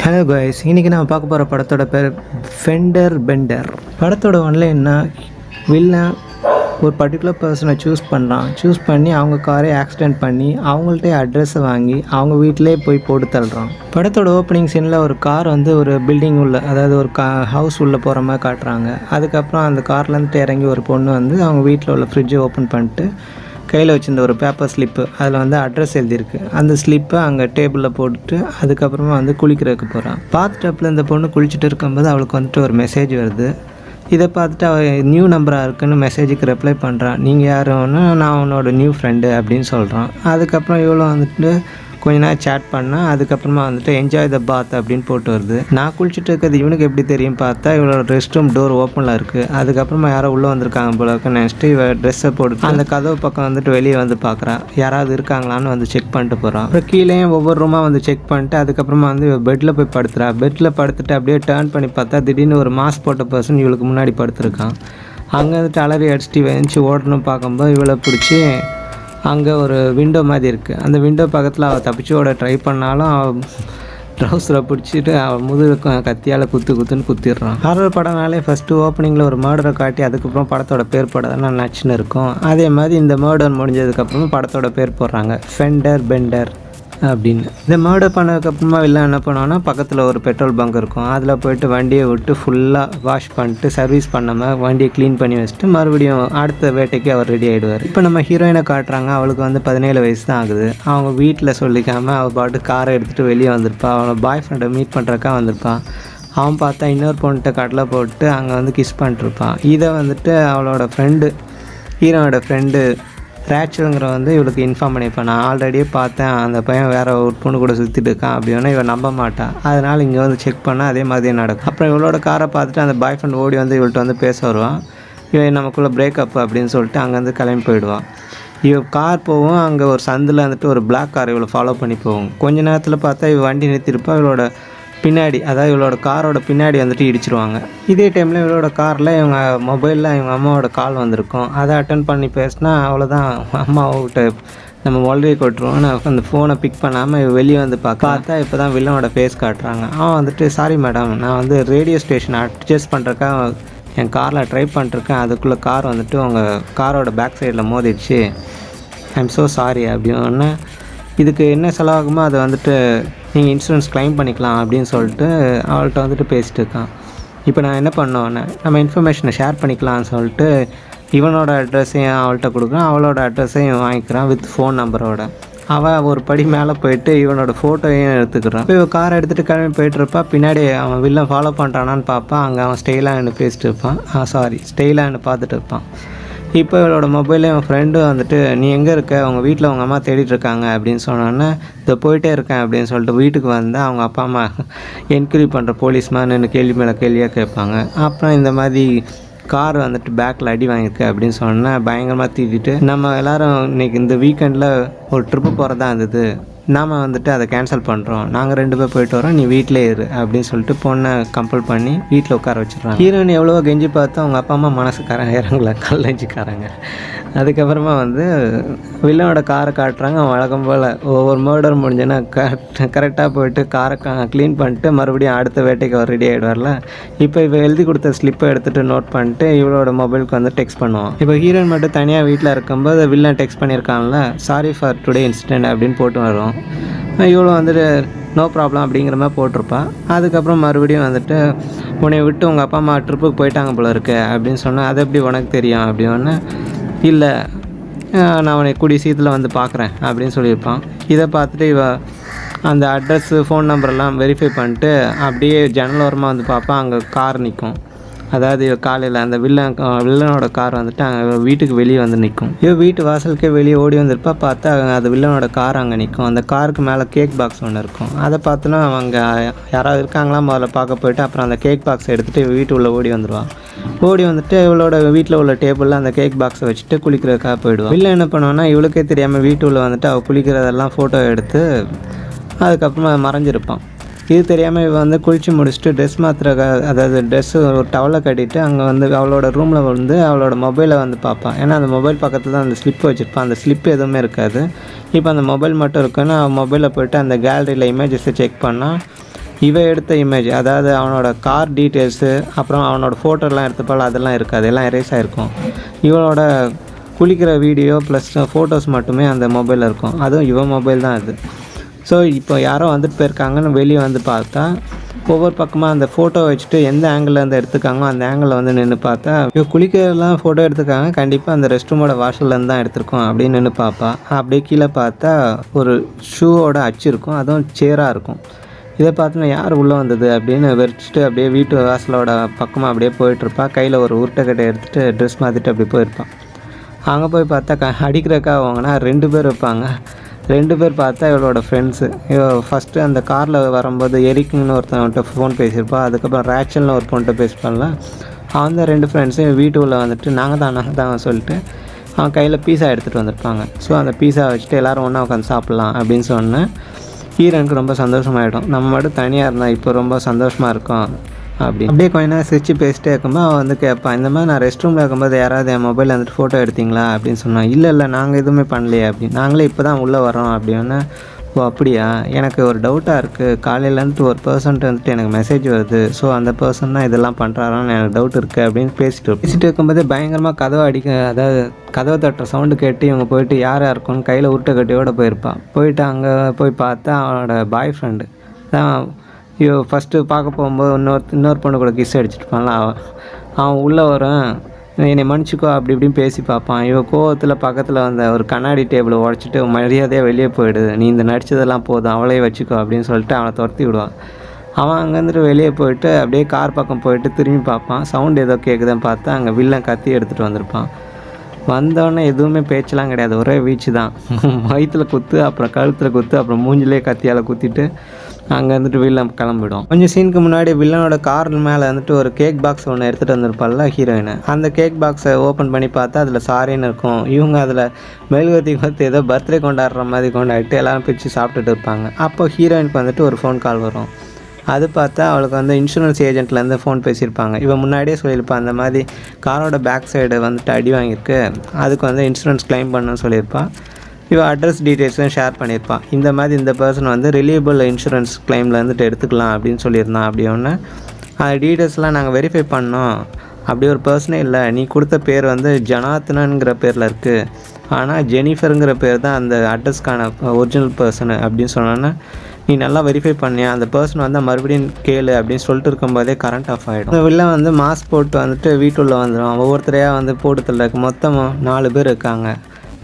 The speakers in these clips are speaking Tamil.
ஹலோ காய்ஸ், இன்றைக்கி நான் பார்க்க போகிற படத்தோட பேர் ஃபெண்டர் பெண்டர். படத்தோட ஒன்லைன்னா வில்லன் ஒரு பர்டிகுலர் பர்சனை சூஸ் பண்ணி அவங்க காரை ஆக்சிடெண்ட் பண்ணி அவங்கள்ட்ட அட்ரஸை வாங்கி அவங்க வீட்டிலே போய் போட்டு தள்ளுறான். படத்தோட ஓப்பனிங் சீனில் ஒரு கார் ஒரு பில்டிங் உள்ள, அதாவது ஒரு ஹவுஸ் உள்ளே போகிற மாதிரி காட்டுறாங்க. அதுக்கப்புறம் அந்த கார்லேருந்து இறங்கி ஒரு பொண்ணு அவங்க வீட்டில் உள்ள ஃப்ரிட்ஜை ஓப்பன் பண்ணிட்டு கையில் வச்சுருந்த ஒரு பேப்பர் ஸ்லிப்பு, அதில் அட்ரஸ் எழுதியிருக்கு. அந்த ஸ்லிப்பை அங்கே டேபிளில் போட்டுட்டு அதுக்கப்புறமா குளிக்கிறதுக்கு போகிறான். பார்த்துட்டப்பில் இந்த பொண்ணு குளிச்சுட்டு இருக்கும்போது அவளுக்கு ஒரு மெசேஜ் வருது. இதை பார்த்துட்டு அவள் நியூ நம்பராக இருக்குன்னு மெசேஜுக்கு ரிப்ளை பண்ணுறான். நீங்கள் யாருன்னா நான் உன்னோட நியூ ஃப்ரெண்டு அப்படின்னு சொல்கிறான். அதுக்கப்புறம் இவ்வளோ கொஞ்ச நேரம் சேட் பண்ணால் அதுக்கப்புறமா என்ஜாய் த பாத் அப்படின்னு போட்டு வருது. நான் குளிச்சுட்டு இருக்கிறது இவனுக்கு எப்படி தெரியும் பார்த்தா இவளோட ரெஸ்ட் ரூம் டோர் ஓப்பனில் இருக்குது. அதுக்கப்புறமா யாரோ உள்ளே வந்திருக்காங்க போல இருக்கு. நெக்ஸ்ட்டு இவள் ட்ரெஸ்ஸை போட்டு அந்த கதவு பக்கம் வெளியே பார்க்குறா. யாராவது இருக்காங்களான்னு செக் பண்ணிட்டு போகிறான். அப்புறம் கீழேயும் ஒவ்வொரு ரூமாக செக் பண்ணிட்டு அதுக்கப்புறமா பெட்டில் போய் படுத்துறா. பெட்டில் படுத்துட்டு அப்படியே டேர்ன் பண்ணி பார்த்தா திடீர்னு ஒரு மாஸ்க் போட்ட பர்சன் இவளுக்கு முன்னாடி படுத்துருக்கான். அங்கே அலறி அடிச்சுட்டு வெஞ்சி ஓடணும் பார்க்கும்போது இவளை பிடிச்சி அங்கே ஒரு விண்டோ மாதிரி இருக்குது. அந்த விண்டோ பக்கத்தில் அவள் தப்பிச்சு ஓட ட்ரை பண்ணாலும் அவள் ட்ரௌசரை பிடிச்சிட்டு அவள் முதுகு கத்தியால் குத்துன்னு குத்திடுறான். ஹாரர் படம்னாலே ஃபஸ்ட்டு ஓப்பனிங்கில் ஒரு மர்டரை காட்டி அதுக்கப்புறம் படத்தோட பேர் போட நச்சுன்னு இருக்கும். அதே மாதிரி இந்த மர்டர் முடிஞ்சதுக்கப்புறமா படத்தோட பேர் போடுறாங்க, ஃபெண்டர் பெண்டர் அப்படின்னு. இந்த மர்டர் பண்ணதுக்கப்புறமா வில்லன் என்ன பண்ணுவான்னா பக்கத்தில் ஒரு பெட்ரோல் பங்க் இருக்கும். அதில் போய்ட்டு வண்டியை விட்டு ஃபுல்லாக வாஷ் பண்ணிட்டு சர்வீஸ் பண்ணாமல் வண்டியை க்ளீன் பண்ணி வச்சுட்டு மறுபடியும் அடுத்த வேட்டைக்கு அவர் ரெடி ஆகிடுவார். இப்போ நம்ம ஹீரோயினை காட்டுறாங்க. அவளுக்கு 17 வயசு தான் ஆகுது. அவங்க வீட்டில் சொல்லிக்காமல் அவள் பாட்டு காரை எடுத்துகிட்டு வெளியே வந்திருப்பாள். அவளோட பாய் ஃப்ரெண்டை மீட் பண்ணுறக்கா வந்திருப்பான். அவன் பார்த்தா இன்னொரு பொண்ணுகிட்ட கடலை போட்டு அங்கே கிஸ் பண்ணிட்டுருப்பான். இதை அவளோட ஃப்ரெண்டு, ஹீரோனோட ஃப்ரெண்டு ரேச்சலுங்கிற இவளுக்கு இன்ஃபார்ம் பண்ணியிருப்பான். நான் ஆல்ரெடியே பார்த்தேன், அந்த பையன் வேறு ஒரு பொண்ணு கூட சுற்றிட்டு இருக்கான் அப்படின்னா இவன் நம்ப மாட்டான். அதனால் இங்கே செக் பண்ணால் அதே மாதிரியே நடக்கும். அப்புறம் இவளோட காரை பார்த்துட்டு அந்த பாய் ஃப்ரெண்ட் ஓடி இவள்கிட்ட பேச வருவான். இவன் நமக்குள்ளே பிரேக்கப் அப்படின்னு சொல்லிட்டு அங்கேருந்து கிளம்பி போயிடுவான். இவள் கார் போகும். அங்கே ஒரு சந்தில் ஒரு பிளாக் கார் இவளை ஃபாலோ பண்ணி போகும். கொஞ்ச நேரத்தில் பார்த்தா இவள் வண்டி நிறுத்திருப்பா. இவளோட பின்னாடி, அதாவது இவளோட காரோட பின்னாடி இடிச்சிருவாங்க. இதே டைமில் இவளோட காரில் இவங்க மொபைலில் இவங்க அம்மாவோட கால் வந்திருக்கும். அதை அட்டன் பண்ணி பேசினா அவ்வளோதான், அம்மாவுக்கிட்ட நம்ம ஒல்றி கொட்டுருவோம். நான் அந்த ஃபோனை பிக் பண்ணாமல் வெளியே பார்த்தா இப்போ தான் வில்லனோட ஃபேஸ் காட்டுறாங்க. அவன் சாரி மேடம், நான் ரேடியோ ஸ்டேஷன் அட்ஜஸ்ட் பண்ணுறக்கா என் காரில் ட்ரை பண்ணிருக்கேன். அதுக்குள்ளே கார் உங்கள் காரோட பேக் சைடில் மோதிடுச்சு, ஐம் ஸோ சாரி அப்படின்னு. இதுக்கு என்ன செலவாகுமோ அதை நீங்கள் இன்சூரன்ஸ் கிளைம் பண்ணிக்கலாம் அப்படின்னு சொல்லிட்டு அவள்கிட்ட பேசிட்டு இருக்கான். இப்போ நான் என்ன பண்ணோன்னே நம்ம இன்ஃபர்மேஷனை ஷேர் பண்ணிக்கலாம்னு சொல்லிட்டு இவனோட அட்ரஸையும் அவள்கிட்ட கொடுக்குறான். அவளோட அட்ரஸையும் வாங்கிக்கிறான் வித் ஃபோன் நம்பரோட. அவள் ஒரு படி மேலே போயிட்டு இவனோட ஃபோட்டோவையும் எடுத்துக்கிறான். இப்போ இவன் காரை எடுத்துகிட்டு கிளம்பி போயிட்டுருப்பா. பின்னாடி அவன் வில்லன் ஃபாலோ பண்ணுறானான்னு பார்ப்பான். அங்கே அவன் ஸ்டைலாக பேசிட்டு இருப்பான். ஸ்டைலாக பார்த்துட்டு இருப்பான். இப்போ இவளோட மொபைலில் என் ஃப்ரெண்டு நீ எங்கே இருக்க, அவங்க வீட்டில் அவங்க அம்மா தேடிட்டு இருக்காங்க அப்படின்னு சொன்னோன்னே இதை போயிட்டே இருக்கேன் அப்படின்னு சொல்லிட்டு வீட்டுக்கு அவங்க அப்பா அம்மா என்கொயரி பண்ணுற போலீஸ்மேன் கேள்வி மேலே கேள்வியாக கேட்பாங்க. அப்புறம் இந்த மாதிரி கார் பேக்கில் அடி வாங்கியிருக்கு அப்படின்னு சொன்னால் பயங்கரமாக தீட்டிட்டு நம்ம எல்லோரும் இன்றைக்கி இந்த வீக்கெண்டில் ஒரு ட்ரிப்பு போகிறதா இருந்தது, நாம் அதை கேன்சல் பண்ணுறோம், நாங்கள் 2 பேர் போயிட்டு வரோம், நீ வீட்டிலே இரு அப்படின்னு சொல்லிட்டு பொண்ணை கம்பல் பண்ணி வீட்டில் உட்கார வச்சிடறாங்க. ஹீரோயின் எவ்வளோ கெஞ்சி பார்த்தா அவங்க அப்பா அம்மா மனசுக்காரங்க இறங்கல, கல்லஞ்சிக்காரங்க. அதுக்கப்புறமா வில்லனோட காரை காட்டுறாங்க. அவன் வழக்கம் போல் ஒவ்வொரு மர்டர் முடிஞ்சோன்னா கரெக்டாக போயிட்டு காரை க்ளீன் பண்ணிட்டு மறுபடியும் அடுத்த வேட்டைக்கு அவர் ரெடி ஆகிடுவார்ல. இப்போ எழுதி கொடுத்த ஸ்லிப்பை எடுத்துகிட்டு நோட் பண்ணிட்டு இவளோட மொபைலுக்கு டெக்ஸ்ட் பண்ணுவான். இப்போ ஹீரோயின் மட்டும் தனியாக வீட்டில் இருக்கும்போது வில்லன் டெக்ஸ்ட் பண்ணியிருக்கான்ல, சாரி ஃபார் டுடே இன்சிடென்ட் அப்படின்னு போட்டு வரும். இவ்வளோ நோ ப்ராப்ளம் அப்படிங்கிற மாதிரி போட்டிருப்பான். அதுக்கப்புறம் மறுபடியும் உன்னை விட்டு உங்கள் அப்பா அம்மா ட்ரிப்புக்கு போயிட்டாங்க போல இருக்கு அப்படின்னு சொன்னால் அது எப்படி உனக்கு தெரியும் அப்படின்னு. இல்லை, நான் உன்னை கூடிய சீக்கிரத்தில் பார்க்குறேன் அப்படின்னு சொல்லியிருப்பான். இதை பார்த்துட்டு அந்த அட்ரஸ்ஸு ஃபோன் நம்பரெல்லாம் வெரிஃபை பண்ணிட்டு அப்படியே ஜன்னல் ஓரமாக பார்ப்பான். அங்கே கார் நிற்கும். அதாவது காலையில் அந்த வில்லனோட கார் அங்கே வீட்டுக்கு வெளியே நிற்கும். வீட்டு வாசலுக்கே வெளியே ஓடி வந்திருப்பா. பார்த்தா அது வில்லனோட கார் அங்கே நிற்கும். அந்த காருக்கு மேலே கேக் பாக்ஸ் ஒன்று இருக்கும். அதை பார்த்தோன்னா அவங்க யாராவது இருக்காங்களா முதல்ல பார்க்க போயிட்டு அப்புறம் அந்த கேக் பாக்ஸை எடுத்துகிட்டு வீட்டு உள்ளே ஓடி வந்துடுவான். ஓடி இவளோட வீட்டில் உள்ள டேபிளில் அந்த கேக் பாக்ஸை வச்சுட்டு குளிக்கிறதுக்காக போயிடுவான். வில்லன் என்ன பண்ணுவான்னா இவளுக்கே தெரியாமல் வீட்டு உள்ளே அவள் குளிக்கிறதெல்லாம் ஃபோட்டோ எடுத்து அதுக்கப்புறமா மறைஞ்சிருப்பான். இது தெரியாமல் இவன் குளித்து முடிச்சுட்டு ட்ரெஸ் அதாவது ட்ரெஸ்ஸு ஒரு டவலை கட்டிட்டு அங்கே அவளோட ரூமில் அவளோட மொபைலை பார்ப்பான். ஏன்னா அந்த மொபைல் பக்கத்தில் தான் அந்த ஸ்லிப் வச்சுருப்பான். அந்த ஸ்லிப் எதுவுமே இருக்காது. இப்போ அந்த மொபைல் மட்டும் இருக்குன்னா அவன் மொபைலில் போய்ட்டு அந்த கேலரியில் இமேஜஸை செக் பண்ணால் இவன் எடுத்த இமேஜ், அதாவது அவனோட கார் டீட்டெயில்ஸு அப்புறம் அவனோட ஃபோட்டோலாம் எடுத்தப்பால் அதெல்லாம் இருக்காது, எல்லாம் எரேஸ் ஆகிருக்கும். இவனோட குளிக்கிற வீடியோ ப்ளஸ் ஃபோட்டோஸ் மட்டுமே அந்த மொபைலில் இருக்கும். அதுவும் இவன் மொபைல் தான் அது. ஸோ இப்போ யாரோ வந்துட்டு போயிருக்காங்கன்னு வெளியே வந்து பார்த்தா ஒவ்வொரு பக்கமாக அந்த ஃபோட்டோ வச்சுட்டு எந்த ஆங்கிளில் இருந்து எடுத்துக்காங்களோ அந்த ஆங்கிளில் வந்து நின்று பார்த்தா இப்போ குளிக்கிறதுலாம் ஃபோட்டோ எடுத்துக்காங்க, கண்டிப்பாக அந்த ரெஸ்ட் ரூமோட வாஷர்லேருந்து தான் எடுத்திருக்கோம் அப்படின்னு நின்று பார்ப்பா. அப்படியே கீழே பார்த்தா ஒரு ஷூவோட அச்சு இருக்கும், அதுவும் சேராக இருக்கும். இதை பார்த்தோன்னா யார் உள்ளே வந்தது அப்படின்னு வெறிச்சிட்டு அப்படியே வீட்டு வாசலோட பக்கமாக அப்படியே போயிட்டுருப்பா. கையில் ஒரு உருட்டைக்கட்டை எடுத்துகிட்டு ட்ரெஸ் மாற்றிட்டு அப்படி போயிருப்பான். அங்கே போய் பார்த்தா அடிக்கிறக்கா வாங்கினா 2 பேர் இருப்பாங்க. 2 பேர் பார்த்தா இவளோட ஃப்ரெண்ட்ஸு. ஃபஸ்ட்டு அந்த காரில் வரும்போது எரிக்குன்னு ஒருத்தவன்கிட்ட ஃபோன் பேசியிருப்பா. அதுக்கப்புறம் ரேச்சல்னு ஒரு பொண்ணுகிட்ட பேசிப்பான்ல, அவன் தான் 2 ஃப்ரெண்ட்ஸும் வீட்டுக்குள்ளே வந்துட்டு நாங்கள் தான் சொல்லிட்டு அவன் கையில் பீஸா எடுத்துகிட்டு வந்திருப்பாங்க. ஸோ அந்த பீஸா வச்சுட்டு எல்லோரும் ஒன்றா உட்காந்து சாப்பிட்லாம் அப்படின்னு சொன்னேன். ஹீரோனுக்கு ரொம்ப சந்தோஷமாயிடும். நம்ம மட்டும் தனியாக இருந்தால் இப்போ ரொம்ப சந்தோஷமாக இருக்கும் அப்படியே கொஞ்ச நேரம் சிரிச்சு பேசிட்டே இருக்கும்போது அவன் வந்து கேட்பான், இந்த மாதிரி நான் ரெஸ்ட் ரூமில் இருக்கும்போது யாராவது என் மொபைலில் வந்துட்டு ஃபோட்டோ எடுத்தீங்களா அப்படின்னு சொன்னான். இல்லை நாங்கள் எதுவுமே பண்ணலையே அப்படின்னு. நாங்களே இப்போ தான் உள்ளே வரோம் அப்படின்னா. ஓ அப்படியா, எனக்கு ஒரு டவுட்டாக இருக்குது. காலையிலேருந்து ஒரு பர்சன்ட்டு வந்துட்டு எனக்கு மெசேஜ் வருது. ஸோ அந்த பர்சன் தான் இதெல்லாம் பண்ணுறாரான்னு எனக்கு டவுட் இருக்குது அப்படின்னு பேசிட்டு இருக்கும்போது பயங்கரமாக அதாவது கதவை தட்டுற சவுண்டு கேட்டு இவங்க போயிட்டு யார் இருக்குன்னு கையில் உருட்டை கட்டியோடு போயிருப்பான். போயிட்டு அங்கே போய் பார்த்தா அவனோட பாய் ஃப்ரெண்டு தான். ஃபஸ்ட்டு பார்க்க போகும்போது இன்னொரு பொண்ணு கூட கிஸ் அடிச்சுட்டுப்பான்ல, அவன் உள்ளே வரும், என்னை மன்னிச்சிக்கோ அப்படி இப்படின்னு பேசி பார்ப்பான். இவன் கோவத்தில் பக்கத்தில் வந்த ஒரு கண்ணாடி டேபிளை உடச்சிட்டு மரியாதையாக வெளியே போயிடுது, நீ இந்த நடித்ததெல்லாம் போதும் அவளே வச்சுக்கோ அப்படின்னு சொல்லிட்டு அவனை துரத்தி விடுவான். அவன் அங்கேருந்துட்டு வெளியே போயிட்டு அப்படியே கார் பக்கம் போயிட்டு திரும்பி பார்ப்பான். சவுண்டு ஏதோ கேட்குதுன்னு பார்த்தா அங்கே வில்லன் கத்தி எடுத்துகிட்டு வந்திருப்பான். வந்தோடனே எதுவுமே பேச்செல்லாம் கிடையாது, ஒரே வீச்சு தான். வயிற்றில் குத்து, அப்புறம் கழுத்தில் குத்து, அப்புறம் மூஞ்சிலே கத்தியால் குத்திட்டு அங்கே வந்துட்டு வில்லன் கிளம்பிடும். கொஞ்சம் சீனுக்கு முன்னாடி வில்லனோட கார் மேலே வந்துட்டு ஒரு கேக் பாக்ஸ் ஒன்று எடுத்துகிட்டு வந்திருப்பாள்ல ஹீரோயின். அந்த கேக் பாக்ஸை ஓப்பன் பண்ணி பார்த்தா அதில் சாரின்னு இருக்கும். இவங்க அதில் மெழுகுவத்தி ஏதோ பர்த்டே கொண்டாடுற மாதிரி கொண்டாடிட்டு எல்லோரும் பிரித்து சாப்பிட்டுட்டு இருப்பாங்க. அப்போ ஹீரோயினுக்கு வந்துட்டு ஒரு ஃபோன் கால் வரும். அது பார்த்தா அவளுக்கு வந்து இன்சூரன்ஸ் ஏஜென்ட்லேருந்து ஃபோன் பேசியிருப்பாங்க. இவன் முன்னாடியே சொல்லியிருப்பான், அந்த மாதிரி காரோட பேக் சைடு வந்துட்டு அடி வாங்கியிருக்கு, அதுக்கு வந்து இன்சூரன்ஸ் கிளைம் பண்ணணும்னு சொல்லியிருப்பான். இவன் அட்ரஸ் டீட்டெயில்ஸும் ஷேர் பண்ணியிருப்பான். இந்த மாதிரி இந்த பர்சன் வந்து ரிலியபிள் இன்சூரன்ஸ் கிளைமில் வந்துட்டு எடுத்துக்கலாம் அப்படின்னு சொல்லியிருந்தான். அப்படி ஒன்று அந்த டீட்டெயில்ஸ்லாம் நாங்கள் வெரிஃபை பண்ணோம், அப்படி ஒரு பர்சனே இல்லை, நீ கொடுத்த பேர் வந்து ஜனாத்தனங்கிற பேரில் இருக்குது, ஆனால் ஜெனிஃபருங்கிற பேர் தான் அந்த அட்ரஸ்க்கான ஒரிஜினல் பர்சனு அப்படின்னு சொன்னோன்னா, நீ நல்லா வெரிஃபை பண்ணியா, அந்த பர்சன் வந்து மறுபடியும் கேளு அப்படின்னு சொல்லிட்டு இருக்கும்போதே கரண்ட் ஆஃப் ஆகிடும். இந்த வில்லன் வந்து மாஸ்க் போட்டு வந்துட்டு வீட்டுள்ளே வந்துடும். ஒவ்வொருத்தரையாக வந்து போட்டுத்தில் இருக்கு. மொத்தமாக 4 பேர் இருக்காங்க.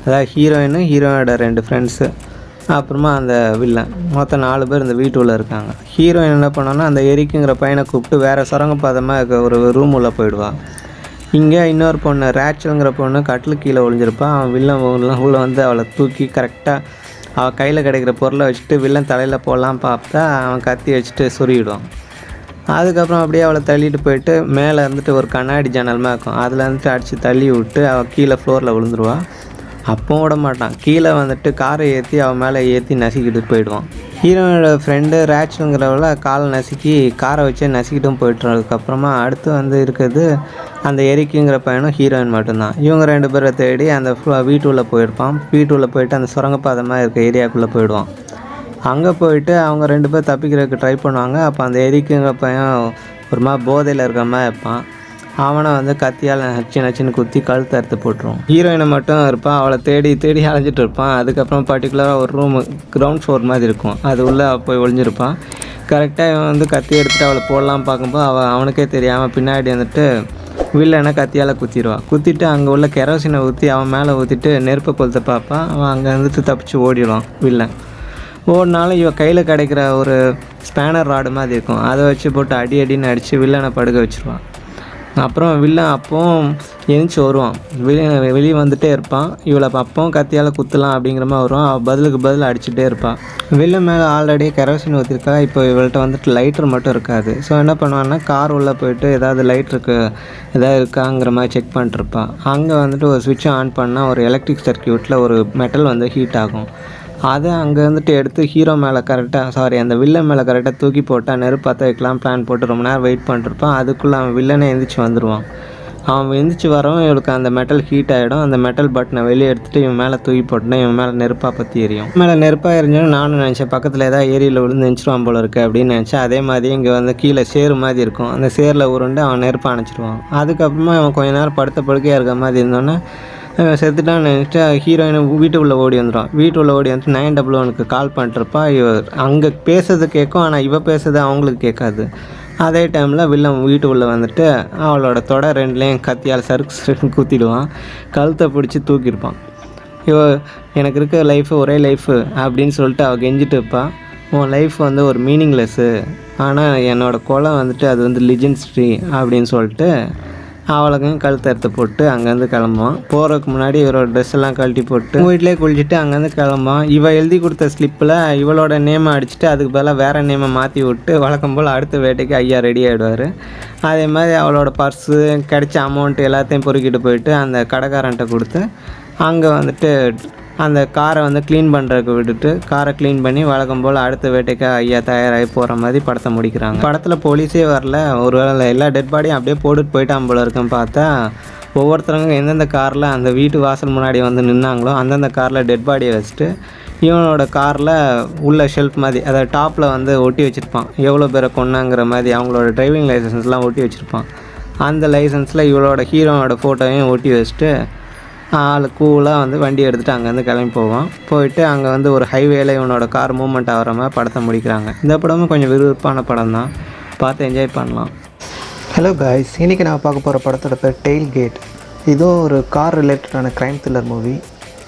அதாவது ஹீரோயினோட 2 ஃப்ரெண்ட்ஸு அப்புறமா அந்த வில்லன், மொத்தம் 4 பேர் இந்த வீட்டுள்ளே இருக்காங்க. ஹீரோயின் என்ன பண்ணோன்னா அந்த எரிக்குங்கிற பையனை கூப்பிட்டு வேறு சுரங்கப்பாதமாக இருக்க ஒரு ரூம் உள்ளே போயிடுவான். இங்கே இன்னொரு பொண்ணு ரேச்சலுங்கிற பொண்ணு கட்டில் கீழே ஒளிஞ்சிருப்பான். அவன் வில்லன் உள்ளே வந்து அவளை தூக்கி கரெக்டாக அவள் கையில் கிடைக்கிற பொருளை வச்சுட்டு வில்லன் தலையில் போடலாம் பார்த்தா அவன் கத்தி வச்சுட்டு சொருகிடுவான். அதுக்கப்புறம் அப்படியே அவளை தள்ளிட்டு போயிட்டு மேலே இருந்துட்டு ஒரு கண்ணாடி ஜன்னல்மா இருக்கும், அதில் வந்துட்டு அடித்து தள்ளி விட்டு அவள் கீழே ஃப்ளோரில் விழுந்துருவாள். அப்போ விட மாட்டான், கீழே வந்துட்டு காரை ஏற்றி அவன் மேலே ஏற்றி நசுக்கிட்டு போயிடுவான். ஹீரோனோட ஃப்ரெண்டு ரேச்சலுங்கிறவள காலை நசுக்கி காரை வச்சே நசுக்கிட்டும் போய்ட்டுறதுக்கப்புறமா அடுத்து வந்து இருக்கிறது அந்த எரிக்குங்கிற பையனும் ஹீரோயின் மட்டும்தான். இவங்க 2 பேரை தேடி அந்த வீட்டுள்ளே போயிருப்பான். வீட்டுள்ளே போயிட்டு அந்த சுரங்கப்பாதமாக இருக்க ஏரியாவுக்குள்ளே போயிடுவான். அங்கே போயிட்டு அவங்க 2 பேர் தப்பிக்கிறதுக்கு ட்ரை பண்ணுவாங்க. அப்போ அந்த எரிக்குங்கிற பையன் ஒரு மாதிரி போதையில் இருக்கிற மாதிரி இருப்பான். அவனை வந்து கத்தியால் நச்சுன்னு குத்தி கழுத்தை அறுத்து போட்டுருவான். ஹீரோயினை மட்டும் இருப்பான், அவளை தேடி அலைஞ்சிட்டு இருப்பான். அதுக்கப்புறம் பர்டிகுலராக ஒரு ரூமு கிரவுண்ட் ஃப்ளோர் மாதிரி இருக்கும், அது உள்ளே போய் ஒளிஞ்சிருப்பான். கரெக்டாக இவன் வந்து கத்தி எடுத்துகிட்டு அவளை போடலாம் பார்க்கும்போது அவனுக்கே தெரியாமல் பின்னாடி வந்துட்டு வில்லனை கத்தியால் குத்திடுவான். குத்திட்டு அங்கே உள்ள கெரோசினை ஊற்றி அவன் மேலே ஊற்றிட்டு நெருப்பை கொளுத்த பார்ப்பான். அவன் அங்கே வந்துட்டு தப்பிச்சு ஓடிடுவான் வில்லன். ஓடினாலும் இவன் கையில் கிடைக்கிற ஒரு ஸ்பேனர் ராடு மாதிரி இருக்கும், அதை வச்சு போட்டு அடின்னு அடித்து வில்லனை படுக்க வச்சுருவான். அப்புறம் வில்லன் அப்பவும் எழுந்துச்சி வருவான். வெளியே வந்துகிட்டே இருப்பான். இவளை அப்பவும் கத்தியால் குத்தலாம் அப்படிங்கிற மாதிரி வருவான். அவள் பதில் அடிச்சுட்டே இருப்பாள். வில்லன் மேலே ஆல்ரெடி கெரோசின் ஊற்றிருக்கா. இப்போ இவள்கிட்ட வந்துட்டு லைட்டர் மட்டும் இருக்காது. ஸோ என்ன பண்ணுவான்னா கார் உள்ளே போயிட்டு ஏதாவது லைட் இருக்காங்கிற மாதிரி செக் பண்ணிட்டுருப்பாள். அங்கே வந்துட்டு ஒரு சுவிட்சை ஆன் பண்ணால் ஒரு எலக்ட்ரிக் சர்க்கியூட்டில் ஒரு மெட்டல் வந்து ஹீட் ஆகும். அதை அங்கே வந்துட்டு எடுத்து ஹீரோ மேலே அந்த வில்லன் மேலே கரெக்டாக தூக்கி போட்டால் நெருப்பு பற்ற வைக்கலாம் பிளான் போட்டு ரொம்ப நேரம் வெயிட் பண்ணிட்டுருப்பான். அதுக்குள்ளே அவன் வில்லனை எழுந்திரிச்சு வந்துடுவான். அவன் எந்திரிச்சு வரவும் இவளுக்கு அந்த மெட்டல் ஹீட் ஆகிடும். அந்த மெட்டல் பட்டனை வெளியே எடுத்துகிட்டு இவன் மேலே தூக்கி போட்டுனா இவன் மேலே நெருப்பாக பற்றி எரியும். மேலே நெருப்பாக எரிஞ்சோன்னு நானும் நினச்சேன் பக்கத்தில் ஏதாவது ஏரியில் விழுந்து நெஞ்சிருவான் போல இருக்குது அப்படின்னு நினச்சேன். அதே மாதிரி இங்கே வந்து கீழே சேறு மாதிரி இருக்கும், அந்த சேரில் உருண்டு அவன் நெருப்பை அணைச்சிடுவான். அதுக்கப்புறமா அவன் கொஞ்ச நேரம் படுத்த படுக்கையாக இருக்க மாதிரி இருந்தோன்னே செத்துட்டான்னு நினச்சிட்டு ஹீரோயின் வீட்டுக்குள்ளே ஓடி வந்துடும். வீட்டுக்குள்ளே ஓடி வந்துட்டு 911க்கு கால் பண்ணிட்டுருப்பா. அங்கே பேசுறது கேட்கும், ஆனால் இவ பேசுறது அவங்களுக்கு கேட்காது. அதே டைமில் வில்லன் வீட்டுக்குள்ளே வந்துட்டு அவளோட தொடை ரெண்டுலேயும் கத்தியால் சருக்கு குத்திடுவான். கழுத்தை பிடிச்சி தூக்கியிருப்பான். எனக்கு இருக்க லைஃபு ஒரே லைஃபு அப்படின்னு சொல்லிட்டு அவள் கெஞ்சிட்டு இருப்பாள். உன் லைஃப் வந்து ஒரு மீனிங்லெஸ்ஸு, ஆனால் என்னோடய கொலை வந்துட்டு அது வந்து லிஜெண்ட்ரி அப்படின்னு சொல்லிட்டு அவளுக்கும் கழுத்தை எடுத்து போட்டு அங்கேருந்து கிளம்புவான். போகிறதுக்கு முன்னாடி இவரோட ட்ரெஸ் எல்லாம் கழட்டி போட்டு வீட்டிலே குளிச்சுட்டு அங்கேருந்து கிளம்புவான். இவள் எழுதி கொடுத்த ஸ்லிப்பில் இவளோட நேமை அடிச்சுட்டு அதுக்கு பதிலாக வேறு நேமை மாற்றி விட்டு வழக்கம் போல் அடுத்த வேட்டைக்கு ஐயா ரெடி ஆகிடுவார். அதே மாதிரி அவளோட பர்ஸு கிடைச்ச அமௌண்ட்டு எல்லாத்தையும் பொறுக்கிட்டு போயிட்டு அந்த கடைக்காரன்ட்ட கொடுத்து அங்கே வந்துட்டு அந்த காரை வந்து க்ளீன் பண்ணுறதுக்கு விட்டுட்டு காரை க்ளீன் பண்ணி வழக்கம் போல் அடுத்த வேட்டைக்கு ஐயா தயாராகி போகிற மாதிரி படத்தை முடிக்கிறாங்க. படத்தில் போலீஸே வரல, ஒரு வேளை எல்லா டெட் பாடியும் அப்படியே போட்டுட்டு போயிட்டான் போல இருக்குன்னு பார்த்தா ஒவ்வொருத்தரங்க எந்தெந்த காரில் அந்த வீட்டு வாசல் முன்னாடி வந்து நின்னாங்களோ அந்தந்த காரில் டெட் பாடியை வச்சுட்டு இவனோட காரில் உள்ள ஷெல்ஃப் மாதிரி அதாவது டாப்பில் வந்து ஒட்டி வச்சுருப்பான். எவ்வளோ பேரை கொன்னாங்கிற மாதிரி அவங்களோட டிரைவிங் லைசன்ஸ்லாம் ஒட்டி வச்சுருப்பான். அந்த லைசன்ஸில் இவளோட ஹீரோனோட ஃபோட்டோவையும் ஒட்டி வச்சுட்டு ஆள் கூலாக வந்து வண்டி எடுத்துகிட்டு அங்கேருந்து கிளம்பி போவான். போயிட்டு அங்கே வந்து ஒரு ஹைவேல இவனோட கார் மூவ்மெண்ட் ஆகிற மாதிரி படத்தை முடிக்கிறாங்க. இந்த படமும் கொஞ்சம் விறுவிறுப்பான படம் தான், பார்த்து என்ஜாய் பண்ணலாம். ஹலோ காய்ஸ், இன்றைக்கி நான் பார்க்க போகிற படத்தோட பேர் டெயில் கேட். இதுவும் ஒரு கார் ரிலேட்டடான க்ரைம் த்ரில்லர் மூவி.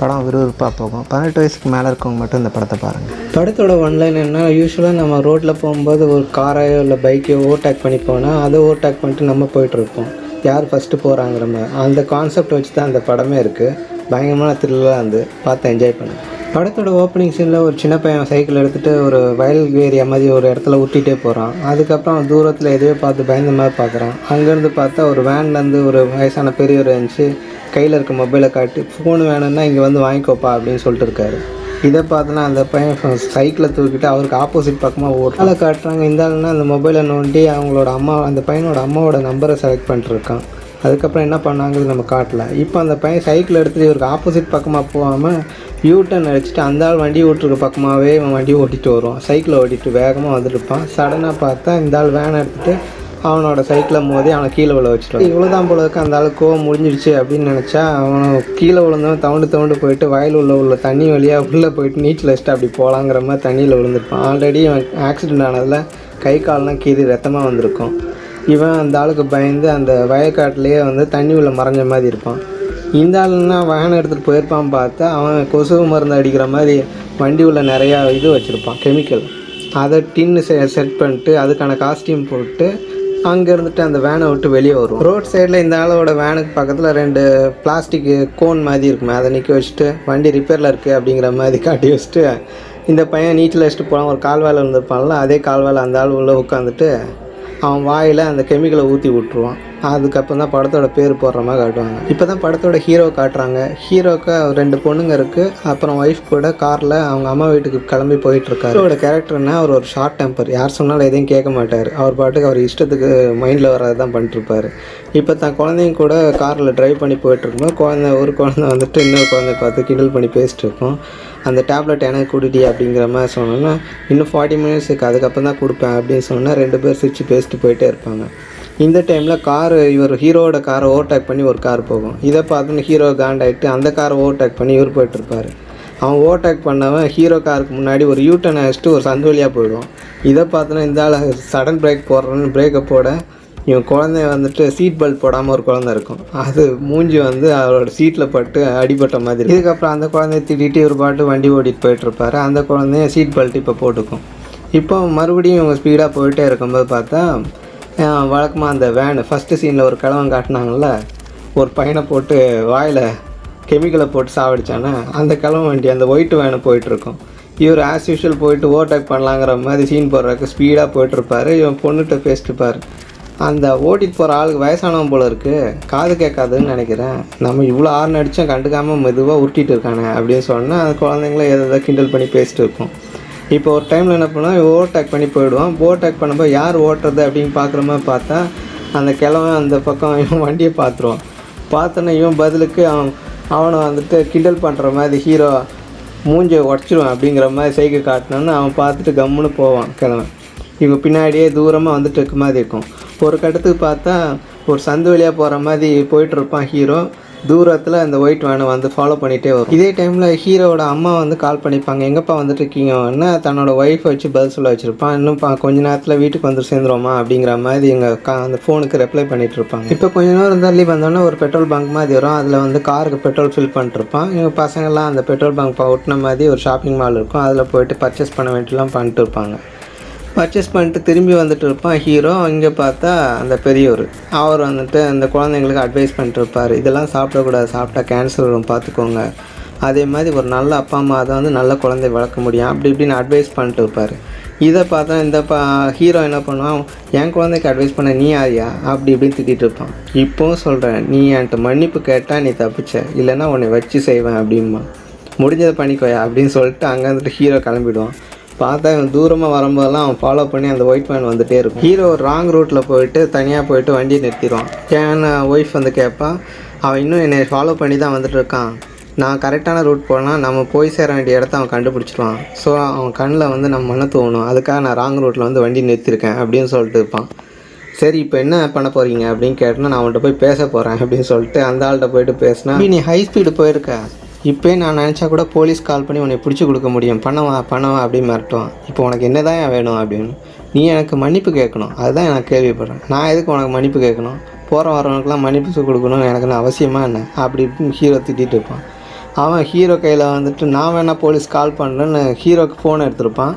படம் விறுவிறுப்பாக போகும். 18 வயசுக்கு மேலே இருக்கவங்க மட்டும் இந்த படத்தை பாருங்கள். படத்தோட ஒன்லைன் என்ன, யூஸ்வலாக நம்ம ரோட்டில் போகும்போது ஒரு காரையோ இல்லை பைக்கையோ ஓவர்டேக் பண்ணி போனால் அதை ஓவர்டேக் பண்ணிட்டு நம்ம போயிட்டுருப்போம். யார் ஃபஸ்ட்டு போகிறாங்கிற மாதிரி அந்த கான்செப்ட் வச்சு தான் அந்த படமே இருக்குது. பயங்கரமான த்ரில்லாக இருந்து பார்த்து என்ஜாய் பண்ணுங்கள். படத்தோட ஓப்பனிங் சீனில் ஒரு சின்ன பையன் சைக்கிள் எடுத்துகிட்டு ஒரு வயல் ஏரியா மாதிரி ஒரு இடத்துல ஊட்டிகிட்டே போகிறான். அதுக்கப்புறம் தூரத்தில் எதையோ பார்த்து பயந்த மாதிரி பார்க்குறான். அங்கேருந்து பார்த்தா ஒரு வேன்லேருந்து ஒரு வயசான பெரியவர் இருந்துச்சு, கையில் இருக்க மொபைலை காட்டி ஃபோன் வேணும்னா இங்கே வந்து வாங்கிக்கோப்பா அப்படின்னு சொல்லிட்டு இருக்காரு. இதை பார்த்தோன்னா அந்த பையன் சைக்கிளை தூக்கிட்டு அவருக்கு ஆப்போசிட் பக்கமாக ஓட்டால காட்டுறாங்க. இந்த ஆளுன்னா அந்த மொபைலை நோண்டி அவங்களோட அம்மா அந்த பையனோட அம்மாவோட நம்பரை செலக்ட் பண்ணிட்டுருக்கான். அதுக்கப்புறம் என்ன பண்ணாங்கிறது நம்ம காட்டல. இப்போ அந்த பையன் சைக்கிள் எடுத்துகிட்டு இவருக்கு ஆப்போசிட் பக்கமாக போகாமல் யூட்டன் அடிச்சுட்டு அந்த ஆள் வண்டி ஓட்டுருக்க பக்கமாகவே இவன் வண்டி ஓட்டிகிட்டு வருவான். சைக்கிளை ஓட்டிகிட்டு வேகமாக வந்துட்டுருப்பான். சடனாக பார்த்தா இந்த ஆள் வேன் எடுத்துகிட்டு அவனோட சைக்கிளை மோதி அவனை கீழே விழ வச்சுட்டான். இவ்வளோதான் போல இருக்கு, அந்த ஆள் கோவம் முடிஞ்சிடுச்சு அப்படின்னு நினச்சா அவனை கீழே விழுந்தவன் தவண்டு போயிட்டு வயல் உள்ள தண்ணி வழியாக உள்ளே போயிட்டு நீச்சல் வச்சுட்டு அப்படி போகலாங்கிற மாதிரி தண்ணியில் விழுந்திருப்பான். ஆல்ரெடி அவன் ஆக்சிடெண்ட் ஆனதில் கை கால்லாம் கீறி ரத்தமாக வந்திருக்கும். இவன் அந்த ஆளுக்கு பயந்து அந்த வயக்காட்டிலேயே வந்து தண்ணி உள்ள மறைஞ்ச மாதிரி இருப்பான். இந்த ஆளுன்னா வேன் எடுத்துகிட்டு போயிருப்பான். பார்த்தா அவன் கொசு மருந்து அடிக்கிற மாதிரி வண்டி உள்ள நிறையா இது வச்சுருப்பான், கெமிக்கல். அதை டின்னு செட் பண்ணிட்டு அதுக்கான காஸ்டியூம் போட்டு அங்கே இருந்துட்டு அந்த வேனை விட்டு வெளியே வரும். ரோட் சைடில் இந்த ஆளோட வேனுக்கு பக்கத்தில் 2 பிளாஸ்டிக் கோன் மாதிரி இருக்குமே, அதை நிற்க வச்சுட்டு வண்டி ரிப்பேரில் இருக்குது அப்படிங்கிற மாதிரி காட்டி வச்சுட்டு இந்த பையன் நீச்சல் வச்சுட்டு போகிறான். ஒரு கால்வாயில் இருந்திருப்பான்ல, அதே கால்வாயில் அந்த ஆள் உள்ளே உட்காந்துட்டு அவன் வாயில் அந்த கெமிக்கலை ஊற்றி விட்ருவான். அதுக்கப்புறம் தான் படத்தோட பேர் போடுற மாதிரி காட்டுவாங்க. இப்போ தான் படத்தோட ஹீரோ காட்டுறாங்க. ஹீரோக்கு 2 பொண்ணுங்க இருக்குது, அப்புறம் ஒய்ஃப் கூட காரில் அவங்க அம்மா வீட்டுக்கு கிளம்பி போயிட்டுருக்காரு. ஹீரோட கேரக்டர்னா அவர் ஒரு ஷார்ட் டெம்பர், யார் சொன்னாலும் எதையும் கேட்க மாட்டார். அவர் பாட்டுக்கு அவர் இஷ்டத்துக்கு மைண்டில் வராது தான் பண்ணிட்டுருப்பார். இப்போ தான் குழந்தைங்க கூட காரில் ட்ரைவ் பண்ணி போயிட்டுருக்கும்போது ஒரு குழந்தை வந்துட்டு இன்னொரு குழந்தைய பார்த்து கிண்டல் பண்ணி பேசிட்டு இருக்கோம். அந்த டேப்லெட் எனக்கு கொடுட்டி அப்படிங்கிற மாதிரி சொன்னோன்னா இன்னும் 40 மினிட்ஸ் இருக்குது, அதுக்கப்புறம் தான் கொடுப்பேன் அப்படின்னு சொன்னால் 2 பேர் சிரிச்சு பேசிட்டு போயிட்டே இருப்பாங்க. இந்த டைமில் இவர் ஹீரோவோட காரை ஓவர்டேக் பண்ணி ஒரு கார் போகும். இதை பார்த்துன்னு ஹீரோ காண்டாகிட்டு அந்த காரை ஓவர்டேக் பண்ணி இவர் போயிட்டுருப்பார். அவன் ஓவர்டேக் பண்ணவன் ஹீரோ காருக்கு முன்னாடி ஒரு யூட்டன் அடிச்சுட்டு ஒரு சந்து வழியாக போயிடுவான். இதை பார்த்தோன்னா இந்த ஆள் சடன் பிரேக் போடுறேன்னு பிரேக்கை போட இவன் குழந்தைய வந்துட்டு சீட் பெல்ட் போடாமல் ஒரு குழந்தை இருக்கும், அது மூஞ்சி வந்து அவரோட சீட்டில் பட்டு அடிபட்ட மாதிரி. இதுக்கப்புறம் அந்த குழந்தைய திட்டிட்டு ஒரு பாட்டு வண்டி ஓட்டிகிட்டு போயிட்டுருப்பாரு. அந்த குழந்தைய சீட் பெல்ட் இப்போ போட்டுக்கும். இப்போ மறுபடியும் இவங்க ஸ்பீடாக போயிட்டே இருக்கும்போது பார்த்தா வழக்கமாக அந்த வேனு ஃபஸ்ட்டு சீனில் ஒரு கிழவன் காட்டினாங்கள்ல, ஒரு பையனை போட்டு வாயில் கெமிக்கலை போட்டு சாவடிச்சானே, அந்த கிழவன் வண்டி அந்த ஒயிட் வேனு போயிட்டுருக்கும். இவர் ஆஸ் யூஷுவல் போயிட்டு ஓவர்டேக் பண்ணலாங்கிற மாதிரி சீன் போடுறதுக்கு ஸ்பீடாக போயிட்டுருப்பார். இவன் பொண்ணுகிட்ட பேசிட்டுப்பார். அந்த ஓட்டிகிட்டு போகிற ஆளுக்கு வயசானவன் போல இருக்குது, காது கேட்காதுன்னு நினைக்கிறேன், நம்ம இவ்வளோ ஆர்ன் அடித்தோம் கண்டுக்காமல் மெதுவாக உருட்டிகிட்டு இருக்கானே அப்படின்னு சொன்னால் அந்த குழந்தைங்கள எதை கிண்டல் பண்ணி பேசிட்டு இருக்கும். இப்போ ஒரு டைமில் என்ன பண்ணால் ஓவர்டேக் பண்ணி போயிடுவான். ஓவர்டேக் பண்ணும்போது யார் ஓட்டுறது அப்படின்னு பார்க்குற மாதிரி பார்த்தா அந்த கிழவன் அந்த பக்கம் இவன் வண்டியை பார்த்துருவான். பார்த்தோன்னே இவன் பதிலுக்கு அவனை வந்துட்டு கிண்டல் பண்ணுற மாதிரி ஹீரோ மூஞ்சியை உடச்சிடுவான் அப்படிங்கிற மாதிரி சைகை காட்டினோன்னு அவன் பார்த்துட்டு கம்முன்னு போவான் கிழவன். இவங்க பின்னாடியே தூரமாக வந்துட்டு இருக்க மாதிரி இருக்கும். ஒரு கட்டத்துக்கு பார்த்தா ஒரு சந்து வழியாக போகிற மாதிரி போயிட்டுருப்பான் ஹீரோ. தூரத்தில் அந்த ஒயிட் வேனை வந்து ஃபாலோ பண்ணிகிட்டே வரும். இதே டைமில் ஹீரோவோட அம்மா வந்து கால் பண்ணிப்பாங்க, எங்கப்பா வந்துட்டு இருக்கீங்கன்னா தன்னோட ஒய்ஃபை வச்சு பதில் சொல்ல வச்சுருப்பான். இன்னும் கொஞ்ச நேரத்தில் வீட்டுக்கு வந்து சேர்ந்துருவோமா அப்படிங்கிற மாதிரி எங்கள் அந்த ஃபோனுக்கு ரெப்ளை பண்ணிகிட்டு இருப்பாங்க. இப்போ கொஞ்ச நேரம் தள்ளி வந்தோன்னே ஒரு பெட்ரோல் பங்க் மாதிரி வரும். அதில் வந்து காருக்கு பெட்ரோல் ஃபில் பண்ணிட்டுருப்பான். இவங்க பசங்கள்லாம் அந்த பெட்ரோல் பங்க் ஒட்டின மாதிரி ஒரு ஷாப்பிங் மால் இருக்கும், அதில் போய்ட்டு பர்ச்சேஸ் பண்ண வேண்டியலாம் பண்ணிட்டு இருப்பாங்க. பர்ச்சேஸ் பண்ணிட்டு திரும்பி வந்துட்டு இருப்பான் ஹீரோ. இங்கே பார்த்தா அந்த பெரியவர் அவர் வந்துட்டு அந்த குழந்தைங்களுக்கு அட்வைஸ் பண்ணிட்டு இருப்பார், இதெல்லாம் சாப்பிடக்கூடாது, சாப்பிட்டா கேன்சர் வரும் பார்த்துக்கோங்க. அதே மாதிரி ஒரு நல்ல அப்பா அம்மா அதை வந்து நல்ல குழந்தை வளர்க்க முடியும் அப்படி இப்படின்னு அட்வைஸ் பண்ணிட்டு இருப்பார். இதை பார்த்தா இந்த ஹீரோ என்ன பண்ணுவான், என் குழந்தைக்கு அட்வைஸ் பண்ண நீ யாரியா அப்படி இப்படின்னு திட்டிகிட்டு இருப்பான். இப்போவும் சொல்கிறேன், நீ என்கிட்ட மன்னிப்பு கேட்டால் நீ தப்பிச்ச, இல்லைன்னா உன்னை வச்சு செய்வேன் அப்படின்பா. முடிஞ்சதை பண்ணிக்கோயா அப்படின்னு சொல்லிட்டு அங்கே வந்துட்டு ஹீரோ கிளம்பிடுவான். பார்த்தா இவன் தூரமாக வரும்போதெல்லாம் அவன் ஃபாலோ பண்ணி அந்த ஒயிட் மேன் வந்துகிட்டே இருக்கும். ஹீரோ ஒரு ராங் ரூட்டில் போயிட்டு தனியாக போயிட்டு வண்டியை நிறுத்திடுவான். ஏன்னா ஒய்ஃப் வந்து கேட்பான், அவன் இன்னும் என்னை ஃபாலோ பண்ணி தான் வந்துட்டு இருக்கான், நான் கரெக்டான ரூட் போனால் நம்ம போய் சேர வேண்டிய இடத்த அவன் கண்டுபிடிச்சிடுவான். ஸோ அவன் கண்ணில் வந்து நம்ம மன தோணும், அதுக்காக நான் ராங் ரூட்டில் வந்து வண்டி நிறுத்திருக்கேன் அப்படின்னு சொல்லிட்டு இருப்பான். சரி இப்போ என்ன பண்ண போகிறீங்க அப்படின்னு கேட்டேன்னா, நான் அவன்கிட்ட போய் பேச போகிறேன் அப்படின்னு சொல்லிட்டு அந்த ஆள்கிட்ட போயிட்டு பேசினா, நீ ஹை ஸ்பீடு போயிருக்க, இப்போயே நான் நினச்சா கூட போலீஸ் கால் பண்ணி உன்னை பிடிச்சி கொடுக்க முடியும், பண்ணவா அப்படின்னு மிரட்டுவான். இப்போ உனக்கு என்ன தான் வேணும் அப்படின்னு, நீ எனக்கு மன்னிப்பு கேட்கணும், அதுதான் நான் கேள்விப்படுறேன். நான் எதுக்கு உனக்கு மன்னிப்பு கேட்கணும், போகிற வரவனுக்குலாம் மன்னிப்பு கொடுக்கணும் எனக்கு அவசியமாக என்ன அப்படி இப்படின்னு ஹீரோ திட்டிகிட்டு இருப்பான். அவன் ஹீரோ கையில் வந்துட்டு நான் வேணால் போலீஸ் கால் பண்ணுறேன்னு ஹீரோக்கு ஃபோனை எடுத்துருப்பான்.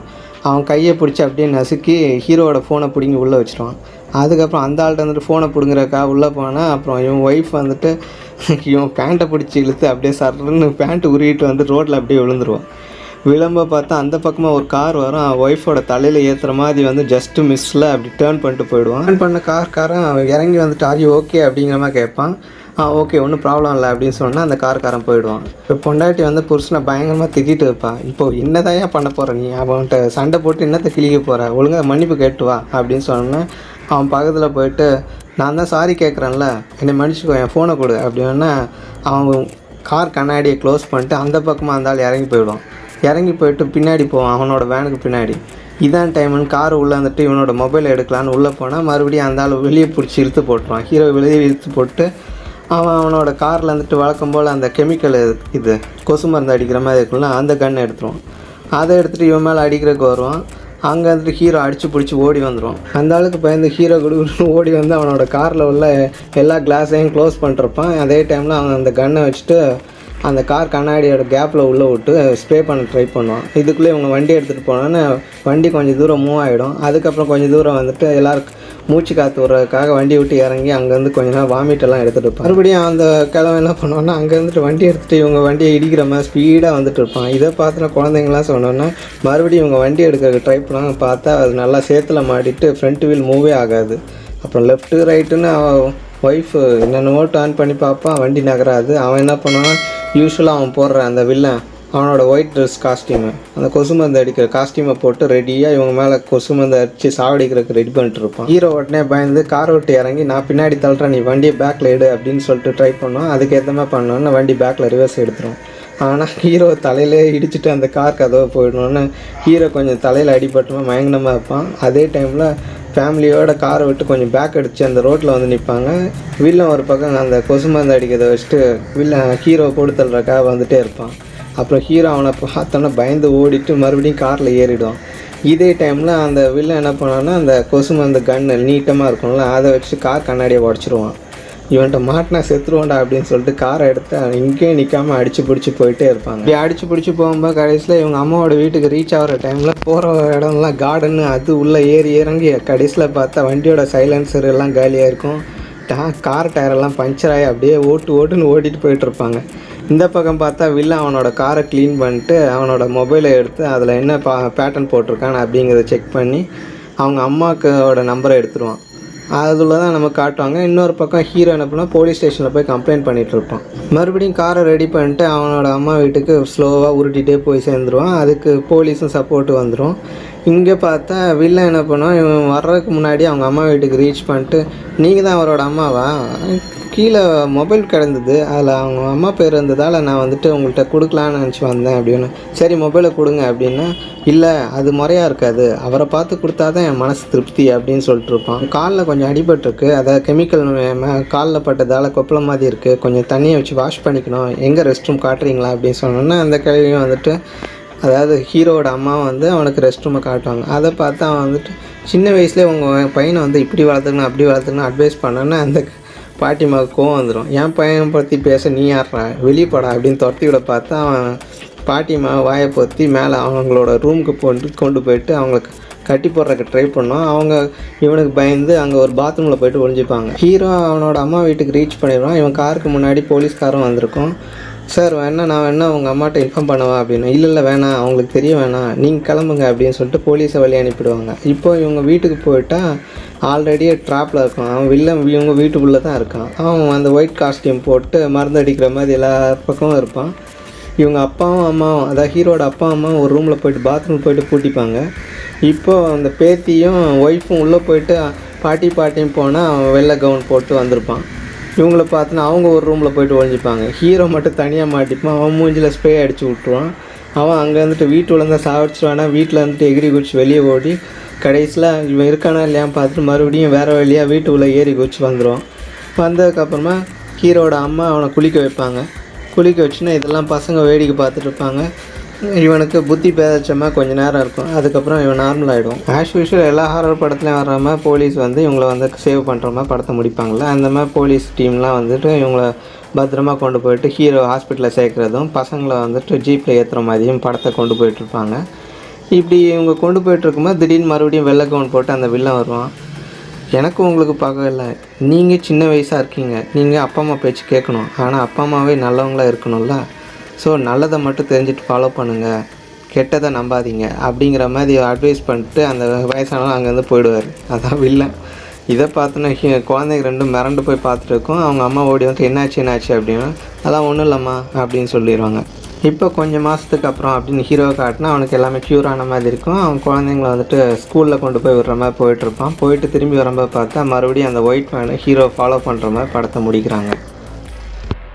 அவன் கையை பிடிச்சி அப்படியே நசுக்கி ஹீரோவோட ஃபோனை பிடிங்கி உள்ளே வச்சுருவான். அதுக்கப்புறம் அந்த ஆள்கிட்ட வந்துட்டு ஃபோனை பிடுங்குறக்கா உள்ளே போனால் அப்புறம் இவன் ஒய்ஃப் வந்துட்டு இவன் பேண்ட்டை பிடிச்சி இழுத்து அப்படியே சர்ன்னு பேண்ட்டு உருகிட்டு வந்து ரோட்டில் அப்படியே விழுந்துருவான். விளம்ப பார்த்தா அந்த பக்கமாக ஒரு கார் வரும், ஒய்ஃபோட தலையில் ஏற்றுற மாதிரி வந்து ஜஸ்ட்டு மிஸ்ஸில் அப்படி டேர்ன் பண்ணிட்டு போயிடுவான். டேர்ன் பண்ண காரன் இறங்கி வந்துட்டு ஆர் யூ ஓகே அப்படிங்கிற மாதிரி கேட்பான். ஓகே ஒன்றும் ப்ராப்ளம் இல்லை அப்படின்னு சொன்னால் அந்த காரன் போயிடுவான். இப்போ பொண்டாட்டி வந்து புருஷனை பயங்கரமாக திட்டிகிட்டு இருப்பான். இப்போ என்னதான் பண்ண போகிற நீ, அவன்கிட்ட சண்டை போட்டு என்னத்தை கிழிக்க போகிற, ஒழுங்காக மன்னிப்பு கேட்டு வா அப்படின்னு சொன்னேன். அவன் பக்கத்தில் போயிட்டு நான் தான் சாரி கேட்குறேன்ல, என்னை மன்னிச்சுக்கோ, என் ஃபோனை கொடு அப்படின்னா அவன் கார் கண்ணாடியை க்ளோஸ் பண்ணிட்டு அந்த பக்கமாக அந்த ஆள் இறங்கி போயிடுவான். இறங்கி போயிட்டு பின்னாடி போவான் அவனோட வேனுக்கு பின்னாடி. இதான் டைமுன்னு கார் உள்ளே வந்துட்டு இவனோட மொபைல் எடுக்கலான்னு உள்ளே போனால் மறுபடியும் அந்த ஆள் வெளியே பிடிச்சி இழுத்து போட்டுருவான். ஹீரோ வெளியே இழுத்து போட்டு அவனோட காரில் வந்துட்டு வழக்கம் போல் அந்த கெமிக்கல் இது கொசு மருந்து அடிக்கிற மாதிரி இருக்குல்ல அந்த கன்னை எடுத்துருவான். அதை எடுத்துகிட்டு இவன் மேலே அடிக்கிறதுக்கு வருவான். அங்கே வந்துட்டு ஹீரோ அடித்து பிடிச்சி ஓடி வந்துடுவான். அந்த ஆளுக்கு பயந்து ஹீரோ கொடுக்குன்னு ஓடி வந்து அவனோட காரில் உள்ள எல்லா கிளாஸையும் க்ளோஸ் பண்ணிருப்பான். அதே டைமில் அவன் அந்த கன்னை வச்சுட்டு அந்த கார் கண்ணாடியோட கேப்பில் உள்ளே விட்டு ஸ்ப்ரே பண்ண ட்ரை பண்ணுவான். இதுக்குள்ளே இவங்க வண்டி எடுத்துகிட்டு போனோன்னு வண்டி கொஞ்சம் தூரம் மூவ் ஆகிடும். அதுக்கப்புறம் கொஞ்சம் தூரம் வந்துட்டு எல்லாருக்கும் மூச்சு காற்று விட்றதுக்காக வண்டி விட்டு இறங்கி அங்கேருந்து கொஞ்சம் நேரம் வாமிட்டெல்லாம் எடுத்துகிட்டு இருப்பான். மறுபடியும் அந்த கிழமை என்ன பண்ணுவான்னா அங்கே இருந்துட்டு வண்டி எடுத்துகிட்டு இவங்க வண்டியை இடிக்கிற மாதிரி ஸ்பீடாக வந்துட்டு இருப்பான். இதை பார்த்துன குழந்தைங்களாம் சொன்னோன்னா மறுபடியும் இவங்க வண்டி எடுக்கிறதுக்கு ட்ரை பண்ணுவாங்க. பார்த்தா அது நல்லா சேத்துல மாட்டிட்டு ஃப்ரண்ட் வீல் மூவே ஆகாது. அப்புறம் லெஃப்ட்டு ரைட்டுன்னு அவன் ஒய்ஃபு என்னென்னவோ டர்ன் பண்ணி பார்ப்பான், வண்டி நகராது. அவன் என்ன பண்ணுவான், யூஸ்வலாக அவன் போடுற அந்த வில்லன் அவனோட ஒயிட் ட்ரெஸ் காஸ்டியூமு அந்த கொசு மருந்து அடிக்கிற காஸ்டியூமை போட்டு ரெடியாக இவங்க மேலே கொசு மருந்து அடித்து சாவடிக்கிறதுக்கு ரெடி பண்ணிட்டு இருப்பான். ஹீரோ உடனே பயந்து கார் விட்டு இறங்கி நான் பின்னாடி தள்ளுறேன், நீ வண்டியை பேக்கில் எடு அப்படின்னு சொல்லிட்டு ட்ரை பண்ணுவான். அதுக்கேற்ற மாதிரி பண்ணோன்னு வண்டி பேக்கில் ரிவர்ஸ் எடுத்துரும். ஆனால் ஹீரோ தலையிலே இடிச்சுட்டு அந்த கார் கதவை போயிடணுன்னு ஹீரோ கொஞ்சம் தலையில் அடிபட்டுமா மயங்கனமாக இருப்பான். அதே டைமில் ஃபேமிலியோட காரை விட்டு கொஞ்சம் பேக் அடித்து அந்த ரோட்டில் வந்து நிற்பாங்க. வில்லன் ஒரு பக்கம் அந்த கொசு மருந்து அடிக்கிறத வச்சுட்டு ஹீரோ போட்டு தள்ளுறக்காக வந்துகிட்டே இருப்பான். அப்புறம் ஹீரோ அவனை பார்த்தோன்னா பயந்து ஓடிட்டு மறுபடியும் காரில் ஏறிடுவான். இதே டைமில் அந்த வில்லன் என்ன பண்ணான்னா அந்த கொசு மருந்து கன்று நீட்டமாக இருக்கும்ல அதை வச்சு கார் கண்ணாடியை உடச்சிருவான். இவன்கிட்ட மாட்டினா செத்துருவான்டா அப்படின்னு சொல்லிட்டு காரை எடுத்து இங்கேயும் நிற்காமல் அடித்து பிடிச்சி போயிட்டே இருப்பாங்க. இப்படி அடித்து பிடிச்சி போகும்போது கடைசியில் இவங்க அம்மாவோட வீட்டுக்கு ரீச் ஆகிற டைமில் போகிற இடம்லாம் கார்டன்னு அது உள்ளே ஏறி இறங்கி கடைசியில் பார்த்தா வண்டியோட சைலன்சர் எல்லாம் காலியாக இருக்கும். கார் டயரெல்லாம் பஞ்சர் ஆகி அப்படியே ஓட்டுன்னு ஓட்டிகிட்டு போயிட்டுருப்பாங்க. இந்த பக்கம் பார்த்தா வில்லன் அவனோட காரை க்ளீன் பண்ணிட்டு அவனோட மொபைலை எடுத்து அதில் என்ன பேட்டர்ன் போட்டிருக்கான் அப்படிங்கிறத செக் பண்ணி அவங்க அம்மாவோட நம்பரை எடுத்துருவான். அதில் தான் நம்ம காட்டுவாங்க. இன்னொரு பக்கம் ஹீரோ என்ன பண்ணால் போலீஸ் ஸ்டேஷனில் போய் கம்ப்ளைண்ட் பண்ணிகிட்டு இருப்பான். மறுபடியும் காரை ரெடி பண்ணிட்டு அவனோட அம்மா வீட்டுக்கு ஸ்லோவாக உருட்டிகிட்டே போய் சேர்ந்துருவான். அதுக்கு போலீஸும் சப்போர்ட்டு வந்துடும். இங்கே பார்த்தா வில்லன் என்ன பண்ணுவான், இவன் வர்றதுக்கு முன்னாடி அவங்க அம்மா வீட்டுக்கு ரீச் பண்ணிட்டு, நீங்கள் தான் அவரோட அம்மாவா, கீழே மொபைல் கிடந்தது, அதில் அவங்க அம்மா பேர் இருந்ததால் நான் வந்துட்டு உங்கள்கிட்ட கொடுக்கலான்னு நினச்சி வந்தேன் அப்படின்னு. சரி மொபைலை கொடுங்க அப்படின்னா, இல்லை அது முறையாக இருக்காது, அவரை பார்த்து கொடுத்தா தான் என் மனசு திருப்தி அப்படின்னு சொல்லிட்டு இருப்பான். காலில் கொஞ்சம் அடிபட்டிருக்கு, அதை கெமிக்கல் காலில் பட்டதால் கொப்பளம் மாதிரி இருக்குது, கொஞ்சம் தண்ணியை வச்சு வாஷ் பண்ணிக்கணும், எங்கே ரெஸ்ட் ரூம் காட்டுறீங்களா அப்படின்னு சொன்னோன்னா அந்த கேள்வியும் வந்துட்டு, அதாவது ஹீரோவோட அம்மா வந்து அவனுக்கு ரெஸ்ட் ரூமை காட்டுவாங்க. அதை பார்த்து அவன் வந்துட்டு சின்ன வயசுலேயே உங்கள் பையனை வந்து இப்படி வளர்த்துக்கணும் அப்படி வளர்த்துக்கணும் அட்வைஸ் பண்ணோன்னா அந்த பாட்டிமாவுக்கு கோவம் வந்துடும். என் பையனை பற்றி பேச நீ யார்றா, வெளியே போடா அப்படின்னு துரத்தி விட பார்த்தா அவன் பாட்டிமா வாயை பொத்தி மேலே அவங்களோட ரூமுக்கு கொண்டு போயிட்டு அவங்களுக்கு கட்டி போடுறதுக்கு ட்ரை பண்ணோம். அவங்க இவனுக்கு பயந்து அங்கே ஒரு பாத்ரூமில் போய்ட்டு ஒழிஞ்சிப்பாங்க. ஹீரோ அவனோட அம்மா வீட்டுக்கு ரீச் பண்ணிடுவான். இவன் காருக்கு முன்னாடி போலீஸ்காரும் வந்திருக்கும். சார் நான் வேணா உங்கள் அம்மாட்ட இன்ஃபார்ம் பண்ணவா அப்படின்னு. இல்லை வேணாம், அவங்களுக்கு தெரிய வேணாம், நீங்கள் கிளம்புங்க அப்படின்னு சொல்லிட்டு போலீஸை வழி அனுப்பிடுவாங்க. இப்போ இவங்க வீட்டுக்கு போயிட்டால் ஆல்ரெடி ட்ராப்பில் இருக்கான். அவன் இவங்க வீட்டுக்குள்ளே தான் இருக்கான். அவன் அந்த ஒயிட் காஸ்டியூம் போட்டு மருந்து அடிக்கிற மாதிரி எல்லா பக்கமும் இருப்பான். இவங்க அப்பாவும் அம்மாவும், அதாவது ஹீரோட அப்பா அம்மா ஒரு ரூமில் போய்ட்டு பாத்ரூம் போய்ட்டு பூட்டிப்பாங்க. இப்போது அந்த பேத்தியும் ஒய்ஃபும் உள்ளே போயிட்டு பாட்டியும் போனால் அவன் வெள்ளை கவுன் போட்டு வந்திருப்பான். இவங்கள பார்த்துனா அவங்க ஒரு ரூமில் போய்ட்டு ஒழிஞ்சிப்பாங்க. ஹீரோ மட்டும் தனியாக மாட்டிப்பான். அவன் மூஞ்சில் ஸ்ப்ரே அடித்து விட்ருவான். அவன் அங்கே வந்துட்டு வீட்டுல இருந்தால் சாவடிச்சிடுவானா, வீட்டில் வந்துட்டு எகிரி குச்சி வெளியே ஓடி கடைசியில் இவன் இருக்கானா இல்லையான்னு பார்த்துட்டு மறுபடியும் வேறு வழியாக வீட்டுக்குள்ளே ஏறி குச்சி வந்துடுவான். வந்ததுக்கப்புறமா ஹீரோட அம்மா அவனை குளிக்க வைப்பாங்க. குளிக்க வச்சுன்னா இதெல்லாம் பசங்க வேடிக்கை பார்த்துட்டு இருப்பாங்க. இவனுக்கு புத்தி பேதச்சமாக கொஞ்சம் நேரம் இருக்கும். அதுக்கப்புறம் இவன் நார்மல் ஆகிடும். ஆஸ் யூஷுவல் எல்லா ஹாரர் படத்துலையும் வர்ற மாதிரி போலீஸ் வந்து இவங்களை வந்து சேவ் பண்ணுற மாதிரி படத்தை முடிப்பாங்களே, அந்த மாதிரி போலீஸ் டீம்லாம் வந்துட்டு இவங்களை பத்திரமா கொண்டு போயிட்டு ஹீரோ ஹாஸ்பிட்டலில் சேர்க்குறதும் பசங்களை வந்துட்டு ஜீப்பில் ஏற்றுற மாதிரியும் படத்தை கொண்டு போயிட்டுருப்பாங்க. இப்படி இவங்க கொண்டு போயிட்டுருக்கும்போது திடீர்னு மறுபடியும் வெள்ளை கவுன் போட்டு அந்த வில்லன் வருவான். எனக்கு உங்களுக்கு பார்க்கவே இல்லை, நீங்கள் சின்ன வயசாக இருக்கீங்க, நீங்கள் அப்பா அம்மா பேச்சு கேட்கணும், ஆனால் அப்பா அம்மாவே நல்லவங்களாக இருக்கணும்ல, ஸோ நல்லதை மட்டும் தெரிஞ்சுட்டு ஃபாலோ பண்ணுங்கள், கெட்டதை நம்பாதீங்க அப்படிங்கிற மாதிரி அட்வைஸ் பண்ணிட்டு அந்த வயசானவங்க அங்கேருந்து போயிடுவார். அதான் வில்லன். இதை பார்த்தோன்னா குழந்தைங்க ரெண்டும் மிரண்டு போய் பார்த்துட்டு இருக்கோம். அவங்க அம்மா ஓடி வந்து என்னாச்சு அப்படின்னு, அதான் ஒன்றும் இல்லைம்மா அப்படின்னு சொல்லிடுவாங்க. இப்போ கொஞ்சம் மாதத்துக்கு அப்புறம் அப்படின்னு ஹீரோவை காட்டினா அவனுக்கு எல்லாமே க்யூர் ஆன மாதிரி இருக்கும். அவன் குழந்தைங்கள வந்துட்டு ஸ்கூலில் கொண்டு போய் விடுற மாதிரி போயிட்டுருப்பான். போயிட்டு திரும்பி வரும்போது பார்த்தா மறுபடியும் அந்த ஒயிட் மேனை ஹீரோ ஃபாலோ பண்ணுற மாதிரி படத்தை முடிக்கிறாங்க.